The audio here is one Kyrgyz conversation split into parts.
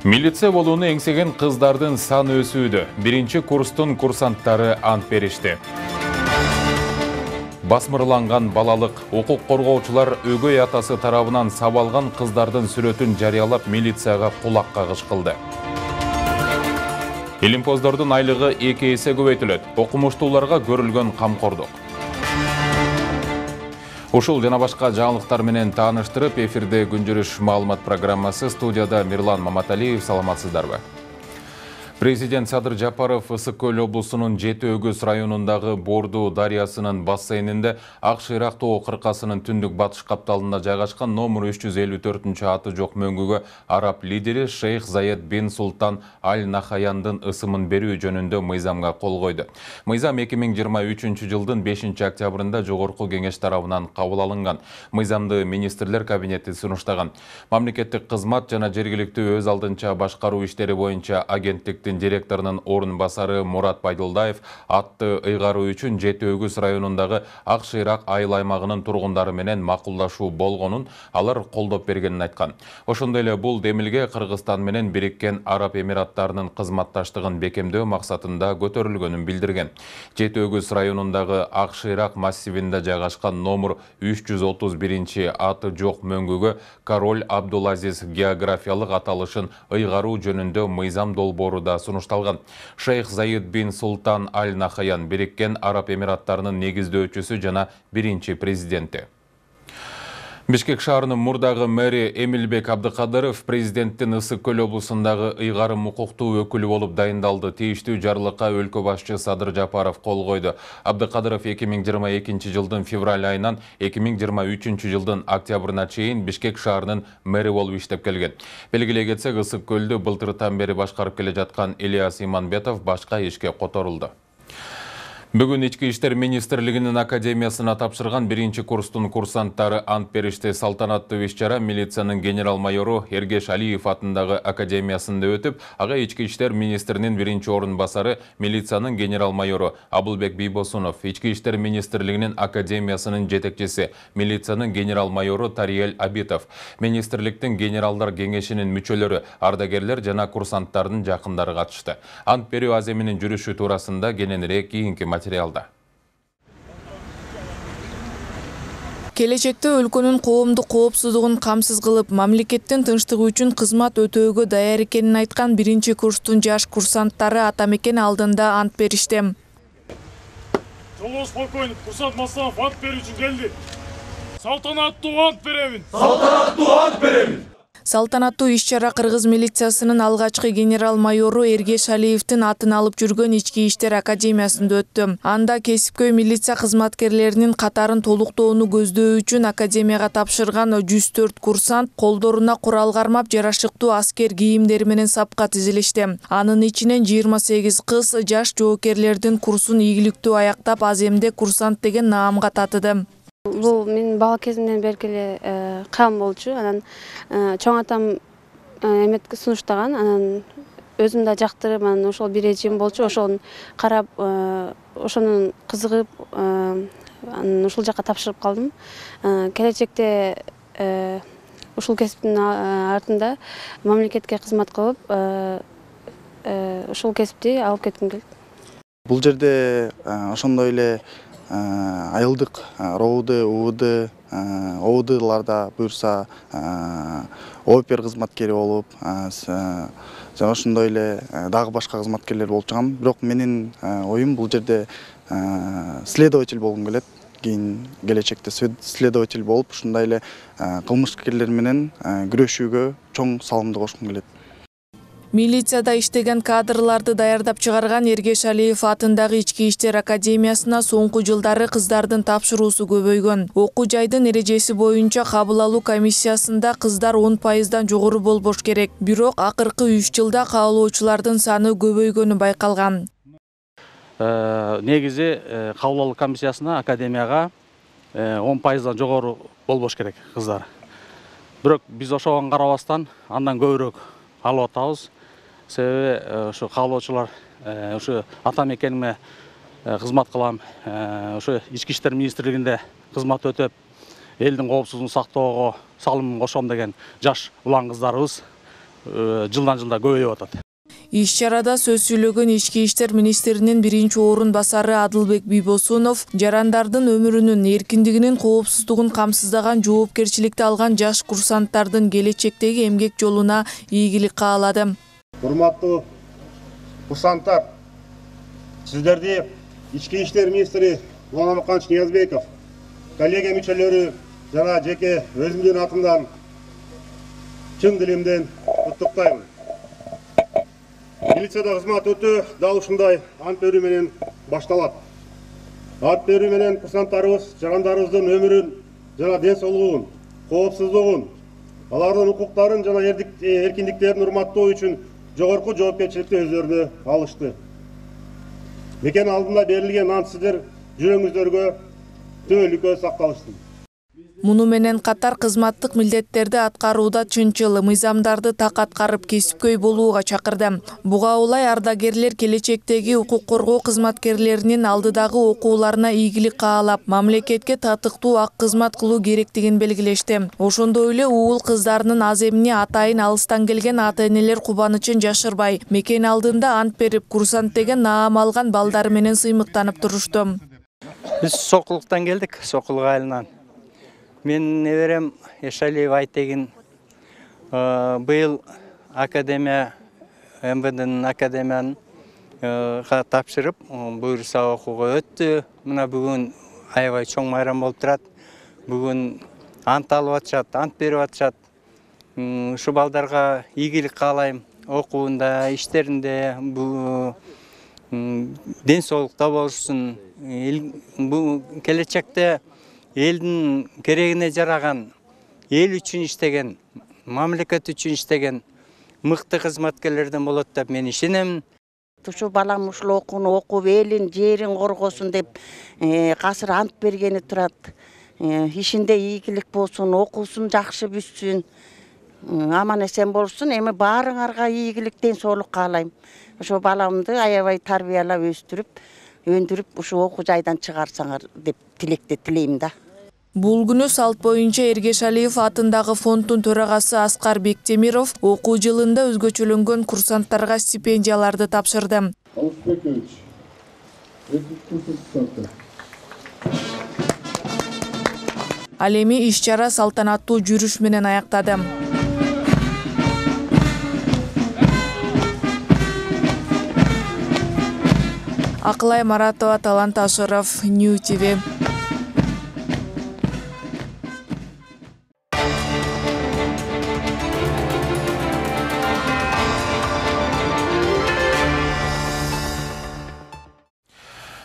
Милиция болуunu эңсеген кыздардын саны өсүүдө. Биринчи курстун курсанттары ант беришти. Басмырланган балалык, укук коргоочулар өгөй атасы тарабынан сабалган кыздардын сүрөтүн жарыялап милицияга кулак кагыш кылды. Илимпоздордун айлыгы 2 эсе көбөйтүлөт. Окумуштууларга көрүлгөн камкордук. Ушул жана башка жаңылыктар менен тааныштырып, эфирде күн жүрүш маалымат программасы. Студияда Мирлан Маматалиев. Саламатсыздарбы? Президент Садыр Жапаров Ысык-Көл облусунун Жети Өгүз районундагы Борду дарыясынын бассейнинде Ак Шыйрак тоо кыркасынын түндүк батыш капталында жайгашкан номер 354 аты жок мөңгүгө араб лидери Шейх Заед бин Султан Аль-Нахаяндын ысымын берүү жөнүндө мыйзамга кол койду. Мыйзам 2023 жылдын 5 октябрында Жогорку кеңеш тарабынан кабыл алынган. Мыйзамды министрлер кабинети сунуштаган. Мамлекеттик кызмат жана жергиликтүү өз алдынча башкаруу иштери боюнча агенттиктин директорунун орун басары Мурат Байдулдаев атты ыйгаруу үчүн Жети Өгүз районундагы Ак Шыйрак айыл аймагынын тургундары менен макулдашуу болгонун, алар колдоп бергенин айткан. Ошондой эле бул демилге Кыргызстан менен Бириккен Араб Эмираттарынын кызматташтыгын бекемдөө максатында көтөрүлгөнүн билдирген. Жети Өгүз районундагы Ак Шыйрак массивинде жайгашкан номер 331 аты жок мөңгүгө Король Абдулазиз географиялык аталышын ыйгаруу жөнүндө мыйзам долбоору да сунушталган. Шейх Заид бин Султан Аль-Нахаян Бириккен Араб Эмираттарынын негиздөөчүсү жана биринчи президенти. Бишкек шаарынын мурдагы мэри Эмилбек Абдыкадыров президенттин Ысык-Көл облусундагы ыйгарым укуктуу өкүлү болуп дайындалды. Тийиштүү жарлыкка өлкө башчы Садыр Жапаров кол койду. Абдыкадыров 2022 жылдын февраль айынан 2023 жылдын октябрына чейин Бишкек шаарынын мэри болуп иштеп келген. Белгилей кетсек, Ысык-Көлдү былтыртан бери башкарып келе жаткан Ильяс Иманбетов башка ишке которулду. Бүгүн Ички иштер министрлигинин академиясына тапшырган биринчи курстун курсанттары ант беришти. Салтанаттуу иш-чара милициянын генерал-майору Эргеш Алиев атындагы академиясында өтүп, ага Ички иштер министринин биринчи орун басары милициянын генерал-майору Абылбек Бийбосунов, Ички иштер министрлигинин академиясынын жетекчиси милициянын генерал-майору Тариел Абитов, министрликтин генералдар кеңешинин мүчөлөрү, ардагерлер жана курсанттардын жакындары катышты. Ант берүү аземинин жүрүшү туурасында кененирээк кийинки материалда. Келечекте өлкөнүн коомдук коопсуздугун камсыз кылып, мамлекеттин тынчтыгы үчүн кызмат өтөөгө даяр экенин айткан биринчи курстун жаш курсанттары атамекен алдында ант беришти. Жолдош полковник Курсант Масланов ант берүү үчүн келди. Салтанаттуу ант беремин. Салтанаттуу ант беремин. Салтанаттуу иш-чара Кыргыз милициясынын алгачкы генерал-майору Эргеш Алиевдин атын алып жүргөн Ички иштер академиясында өттү. Анда кесипкөй милиция кызматкерлеринин катарын толуктоону көздөө үчүн академияга тапшырган 104 курсант колдоруна курал кармап, жарашыктуу аскер кийимдери менен сапка тизилишти. Анын ичинен 28 кыз жаш жоокерлердин курсун ийгиликтүү аяктап, аземде курсант деген наамга татыды. Бул мен бала кезимден бери эле кам болчу. Анан чоң атам эметке сунуштаган. Анан өзүм да жактырып, анан ошол бир эжем болчу. Ошону карап, ошонун кызыгып, анан ушул жакка тапшырып калдым. Келечекте ушул кесиптин артында мамлекетке кызмат кылып, ушул кесипти алып кетким келет. Бул жерде ошондой эле айылдык РОУД, УВД, ОУДларда буюрса опер кызматкери болуп, жана ошондой эле дагы башка кызматкерлер болуп чыгам. Бирок менин оюм бул жерде следователь болгум келет. Кийин келечекте следователь болуп, ушундай эле кылмышкерлер менен күрөшүүгө чоң салымды кошкум келет. Милицияда иштеген кадрларды даярдап чыгарган Эргеш Алиев атындагы Ички иштер академиясына соңку жылдары кыздардын тапшыруусу көбөйгөн. Окуу жайдын эрежеси боюнча кабыл алуу комиссиясында кыздар 10%дан жогору болбош керек. Бирок акыркы 3 жылда каалоочулардын саны көбөйгөнү байкалган. Негизи кабыл алуу комиссиясына академияга 10%дан жогору болбош керек кыздар. Бирок биз ошого карабастан андан көбүрөөк алып атабыз. Себеби ушу каалоочулар ушу ата мекениме кызмат кылам, ушу Ички иштер министрлигинде кызмат өтөп, элдин коопсуздугун сактоого салымын кошом деген жаш улан кыздарыбыз жылдан жылда көбөйүп атат. Иш-чарада сөз сүйлөгөн Ички иштер министринин биринчи орун басары Адылбек Бийбосунов жарандардын өмүрүнүн, эркиндигинин, коопсуздугун камсыздаган жоопкерчиликти алган жаш курсанттардын келечектеги эмгек жолуна ийгилик каалады. Урматтуу курсанттар, сиздерди Ички иштер министри Улан Амаканович Ниязбеков, коллегия мүчөлөрү жана жеке өзүмдүн атымдан чын дилимден куттуктайм. Милицияда кызмат өтүү дал ушундай ант берүү менен башталат. Ант берүү менен курсанттарыбыз жарандарыбыздын өмүрүн жана ден соолугун, коопсуздугун, алардын укуктарын жана эркиндиктерин урматтоо үчүн жогорку жоопкерчиликти өздөрүнө алышты. Мекен алдында берилген ант сиздер жүрөгүңүздөргө түбөлүккө сакталышты. Муну менен катар кызматтык милдеттерди аткарууда чынчыл, мыйзамдарды так аткарып кесипкөй болууга чакырды. Буга улай ардагерлер келечектеги укук коргоо кызматкерлеринин алдыдагы окууларына ийгилик каалап, мамлекетке татыктуу ак кызмат кылуу керектигин белгилешти. Ошондой эле уул кыздарынын аз эмне атайын алыстан келген ата-энелер кубанычын жашырбай, мекен алдында ант берип, курсант деген наам алган балдары менен сыймыктанып турушту. Биз Сокулуктан келдик, Сокулук айылынан. Мен неберем Эшалиев Айтегин быйыл академия, МВДнын академиянын тапшырып, буюрса окууга өттү. Мына бүгүн аябай чоң майрам болуп турат. Бүгүн ант алып атышат, ант берип атышат. Ушу балдарга ийгилик каалайм. Окуунда, иштеринде, ден соолукта болушун. Бул келечекте элдин керегине жараган, эл үчүн иштеген, мамлекет үчүн иштеген мыкты кызматкерлерден болот деп мен ишенем. Ушу балам ушул окууну окуп, элин, жерин коргосун деп касыр ант бергени турат. Ишинде ийгилик болсун, окуусун жакшы бүссүн, аман эсен болсун. Эми баарыңарга ийгилик, ден соолук каалайм. Ошо баламды аябай тарбиялап өстүрүп, өндүрүп ушу окуу жайдан чыгарсаңар деп тилекте тилейм да. Бул күнү салт боюнча Эргешалиев атындагы фонддун төрагасы Аскар Бектемиров окуу жылында өзгөчөлөнгөн курсанттарга стипендияларды тапшырды. Ал эми иш-чара салтанаттуу жүрүш менен аяктады. Акылай Маратова, Талант Ашыров, Нью ТВ.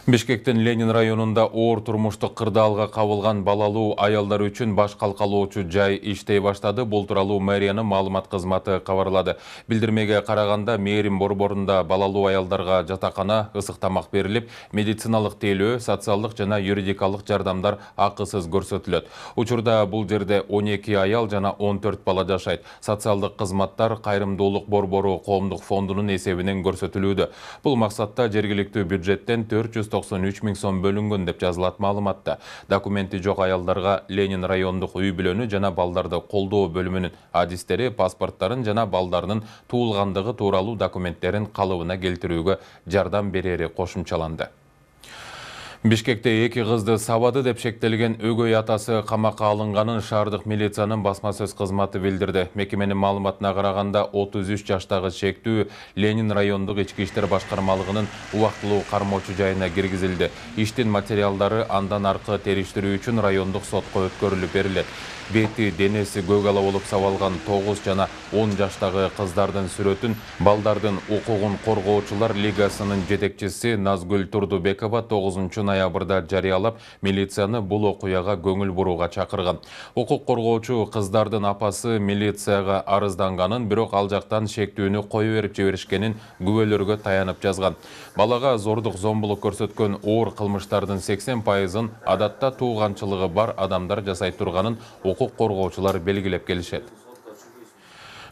Бишкектин Ленин районунда оор турмуштук кырдаалга кабылган балалуу аялдар үчүн баш калкалоочу жай иштей баштады. Бул тууралуу мэриянын маалымат кызматы кабарлады. Билдирмеге караганда, мээрим борборунда балалуу аялдарга жатакана, ысык тамак берилип, медициналык тейлөө, социалдык жана юридикалык жардамдар акысыз көрсөтүлөт. Учурда бул жерде 12 аял жана 14 бала жашайт. Социалдык кызматтар Кайрымдуулук борбору коомдук фондунун эсебинен көрсөтүлүүдө. Бул максатта жергиликтүү бюджеттен 493 миң сом бөлүнгөн деп жазылат маалыматта. Документи жок аялдарга Ленин райондук үй-бүлөнү жана балдарды колдоо бөлүмүнүн адистери паспорттарын жана балдарынын туулгандыгы тууралуу документтерин калыбына келтирүүгө жардам берери кошумчаланды. Бишкекте 2 кызды сабады деп шектелген өгөй атасы камакка алынганын шаардык милициянын басма сөз кызматы билдирди. Мекеменин маалыматына караганда 33 жаштагы шектүү Ленин райондук ички иштер башкармалыгынын убактылуу кармоочу жайына киргизилди. Иштин материалдары андан аркы териштирүү үчүн райондук сотко өткөрүлүп берилет. Бети, денеси көк ала болуп сабалган 9 жана 10 жаштагы кыздардын сүрөтүн балдардын укугун коргоочулар лигасынын жетекчиси Назгүл Турдубекова 9 ноябрда жарыялап, милицияны бул окуяга көңүл бурууга чакырган. Укук коргоочу кыздардын апасы милицияга арызданганын, бирок ал жактан шектүүнү кое берип жиберишкенин күбөлөргө таянып жазган. Балага зордук зомбулук көрсөткөн оор кылмыштардын 80%-ын адатта тууганчылыгы бар адамдар жасай турганын укук коргоочулар белгилеп келишет.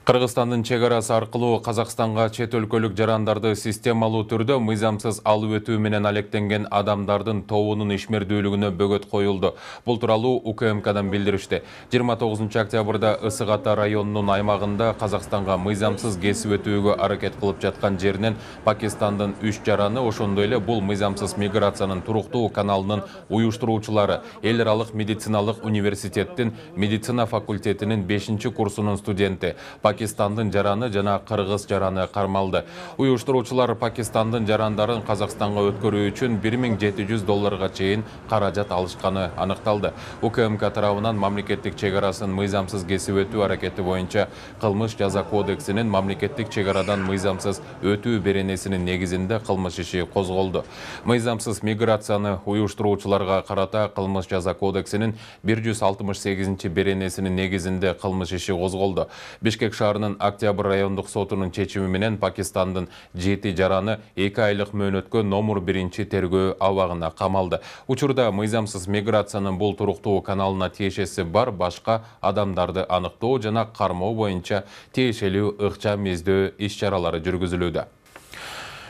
Кыргызстандын чегарасы аркылуу Казакстанга чет өлкөлүк жарандарды системалуу түрдө мыйзамсыз алып өтүү менен алектенген адамдардын тобунун ишмердүүлүгүнө бөгөт коюлду. Бул тууралуу УКМКдан билдиришти. 29 октябрда Ысык Ата районунун аймагында Казакстанга мыйзамсыз кесип өтүүгө аракет кылып жаткан жеринен Пакистандын 3 жараны, ошондой эле бул мыйзамсыз миграциянын туруктуу каналынын уюштуруучулары Эл аралык медициналык университеттин медицина факультетинин 5-курсунун студенти. Пакистандын жараны жана кыргыз жараны кармалды. Уюштуруучулар Пакистандын жарандарын Казакстанга өткөрүү үчүн $1700 чейин каражат алышканы аныкталды. УКМК тарабынан мамлекеттик чегарасын мыйзамсыз кесип өтүү аракети боюнча кылмыш жаза кодексинин мамлекеттик чегарадан мыйзамсыз өтүү беренесинин негизинде кылмыш иши козголду. Мыйзамсыз миграцияны уюштуруучуларга карата кылмыш жаза кодексинин 168 беренесинин негизинде кылмыш иши козголду. Бишкек шаарынын Октябрь райондук сотунун чечими менен Пакистандын 7 жараны 2 айлык мөөнөткө номер 1 тергөө абагына камалды. Учурда мыйзамсыз миграциянын бул туруктуу каналына тиешеси бар башка адамдарды аныктоо жана кармоо боюнча тиешелүү ыкчам издөө иш-чаралары жүргүзүлүүдө.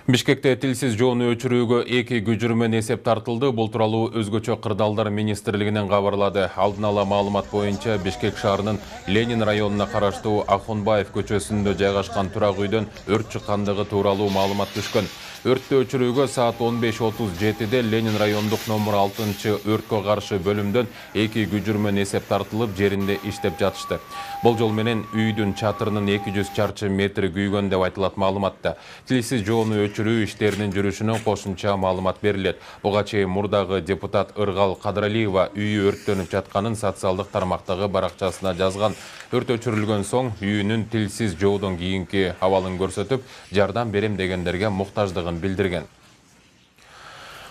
Бишкекте тилсиз жоону өчүрүүгө 2 күжүрмөн эсеп тартылды. Бул тууралуу өзгөчө кырдаалдар министрлигинен кабарлады. Алдын ала маалымат боюнча Бишкек шаарынын Ленин районуна караштуу Ахунбаев көчөсүндө жайгашкан турак үйдөн өрт чыккандыгы тууралуу маалымат түшкөн. Өрттү өчүрүүгө саат 15:37-де Ленин райондук номер 6-өрткө каршы бөлүмдөн 2 күжүрмөн эсеп тартылып, жеринде иштеп жатышты. Болжол менен үйдүн чатырынын 200 чарчы метри күйгөн деп айтылат маалыматта. Тилсиз жоону өчүрүү иштеринин жүрүшүнө кошумча маалымат берилет. Буга чейин мурдагы депутат Ыргал Кадралиева үйү өрттөнүп жатканын социалдык тармактагы баракчасына жазган. Өрт өчүрүлгөн соң үйүнүн тилсиз жоодон кийинки абалын көрсөтүп, жардам берем дегендерге муктаждыгын билдирген.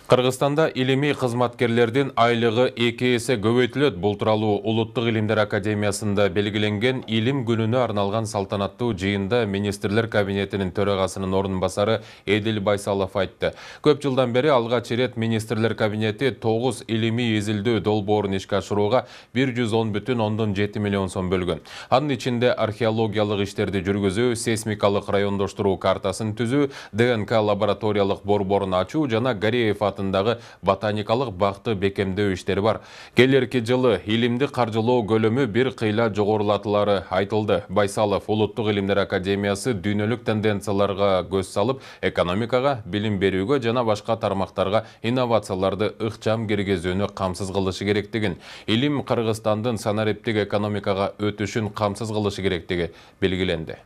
Кыргызстанда илимий кызматкерлердин айлыгы 2 эсе көбөйтүлөт. Бул тууралуу Улуттук илимдер академиясында белгиленген илим күнүнө арналган салтанаттуу жыйында министрлер кабинетинин төрагасынын орун басары Эдил Байсалов айтты. Көп жылдан бери алгач ирет министрлер кабинети 9 илимий изилдөө долбоорун ишке ашырууга 110,7 миллион сом бөлгөн. Анын ичинде археологиялык иштерди жүргүзүү, сейсмикалык райондоштуруу картасын түзүү, ДНК лабораториялык борборун ачуу жана Гареев атындагы ботаникалык бакты бекемдөө иштери бар. Келерки жылы илимди каржылоо көлөмү бир кыйла жогорулатылары айтылды. Байсалов Улуттук илимдер академиясы дүйнөлүк тенденцияларга көз салып, экономикага, билим берүүгө жана башка тармактарга инновацияларды ыкчам киргизүүнү камсыз кылышы керектигин, илим Кыргызстандын санариптик экономикага өтүшүн камсыз кылышы керектиги белгиленди.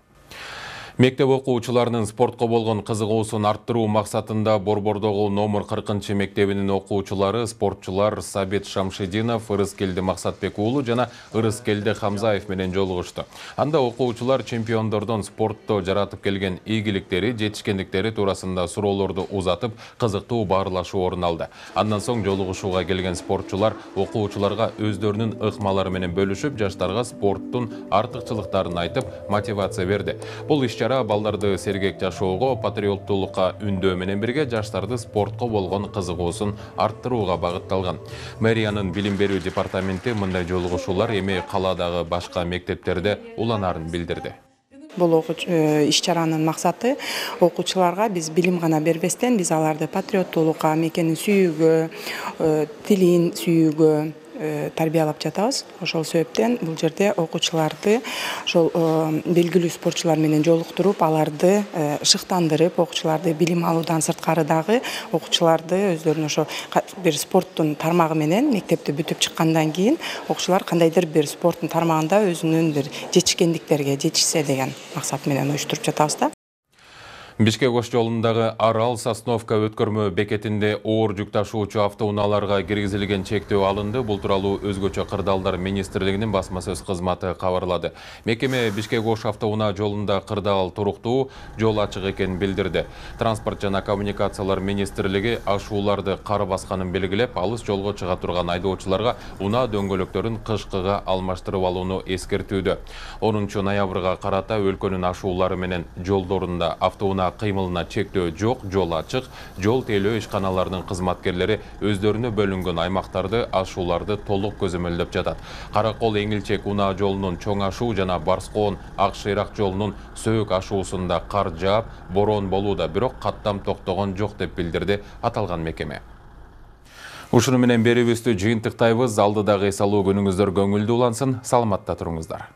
Мектеп окуучуларынын спортко болгон кызыгуусун арттыруу максатында Борбордогу номер 40 мектебинин окуучулары, спортчулар Сабит Шамшидинов, Ырыскелди Максатбек уулу жана Ырыскелди Хамзаев менен жолугушту. Анда окуучулар чемпиондордон спортто жаратып келген ийгиликтери, жетишкендиктери туурасында суроолорду узатып, кызыктуу баарлашуу орун алды. Андан соң жолугушууга келген спортчулар окуучуларга өздөрүнүн ыкмалары менен бөлүшүп, жаштарга спорттун артыкчылыктарын айтып, мотивация берди. Бул балдарды сергек жашоого, патриоттуулукка үндөө менен бирге жаштарды спортко болгон кызыгуусун арттырууга багытталган. Мэриянын билим берүү департаменти мындай жолугушуулар эми каладагы башка мектептерде уланарын билдирди. Бул иш-чаранын максаты окуучуларга биз билим гана бербестен, биз аларды патриоттуулукка, мекенин сүйүүгө, тилин сүйүүгө тарбиялап жатабыз. Ошол себептен бул жерде окуучуларды ошол белгилүү спортчулар менен жолуктуруп, аларды шыктандырып, окуучуларды билим алуудан сырткары дагы окуучуларды өздөрүнүн ошо бир спорттун тармагы менен мектепти бүтүп чыккандан кийин окуучулар кандайдыр бир спорттун тармагында өзүнүн бир жетишкендиктерге жетишсе деген максат менен уюштуруп жатабыз да. Бишкек ош жолундагы Арал Сосновка өткөрмө бекетинде оор жүк ташуучу автоунааларга киргизилген чектөө алынды. Бул тууралуу өзгөчө кырдаалдар министрлигинин басма сөз кызматы кабарлады. Мекеме Бишкек ош автоунаа жолунда кырдаал туруктуу, жол ачык экенин билдирди. Транспорт жана коммуникациялар министрлиги ашууларды кар басканын белгилеп, алыс жолго чыга турган айдоочуларга унаа дөңгөлөктөрүн кышкыга алмаштырып алууну эскертүүдө. 10 ноябрга карата өлкөнүн ашуулары менен жолдорунда автоунаа жана кыймылына чектөө жок, жол ачык, жол тейлөө ишканаларынын кызматкерлери өздөрүнө бөлүнгөн аймактарды ашууларды толук көзөмөлдөп жатат. Каракол Эңилчек унаа жолунун чоң ашуу жана Барскоон Ак Шыйрак жолунун Сөөк ашуусунда кар жаап, борон болууда, бирок каттам токтогон жок деп билдирди аталган мекеме. Ушуну менен берүүбүздү жыйынтыктайбыз. Алдыдагы эс алуу күнүңүздөр көңүлдүү улансын. Саламатта туруңуздар.